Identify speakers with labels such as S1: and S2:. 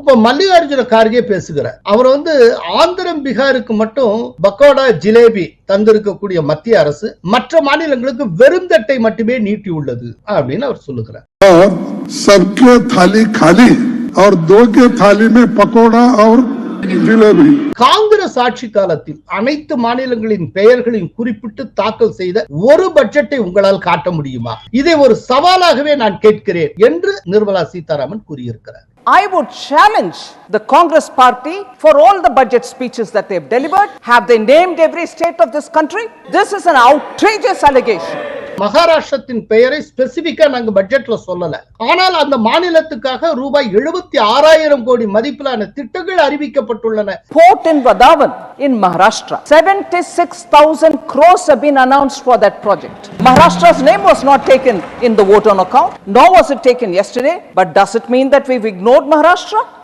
S1: அப்ப மல்லிகார்ஜுன கார்கே பேசுகிறார். அவர் ஆந்திரம் பீகாருக்கு மட்டும் பக்கோடா ஜிலேபி தந்திருக்கக்கூடிய மத்திய அரசு மற்ற மாநிலங்களுக்கு வெறும் தட்டை மட்டுமே நீட்டியுள்ளது அப்படின்னு அவர் சொல்லுகிறார்.
S2: सबके थाली खाली और दो के थाली में पकोड़ा और जिलेबी.
S1: காங்கிரஸ் ஆட்சி காலத்தில் அனைத்து மாநிலங்களின் பெயர்களையும் குறிப்பிட்டு தாக்கல் செய்த ஒரு பட்ஜெட்டை உங்களால் காட்ட முடியுமா? இதை ஒரு சவாலாகவே நான் கேட்கிறேன் என்று நிர்மலா சீதாராமன் கூறியிருக்கிறார்.
S3: I would challenge the Congress party for all the budget speeches that they've delivered. Have they named every state of this country? This is an outrageous allegation.
S1: மகாராஷ்டிரத்தின் பெயரை ஸ்பெசிபிக்கா நாங்க பட்ஜெட்ல சொல்லல. ஆனால் அந்த மாநிலத்துக்காக ரூபாய் 76,000 கோடி மதிப்பிலான திட்டங்கள் அறிவிக்கப்பட்டுள்ளன.
S3: Port in Vadavan in Maharashtra, 76,000 crores have been announced for that project. Maharashtra's name was not taken in the vote on account, nor was it taken yesterday. But does it mean that we've ignored Maharashtra?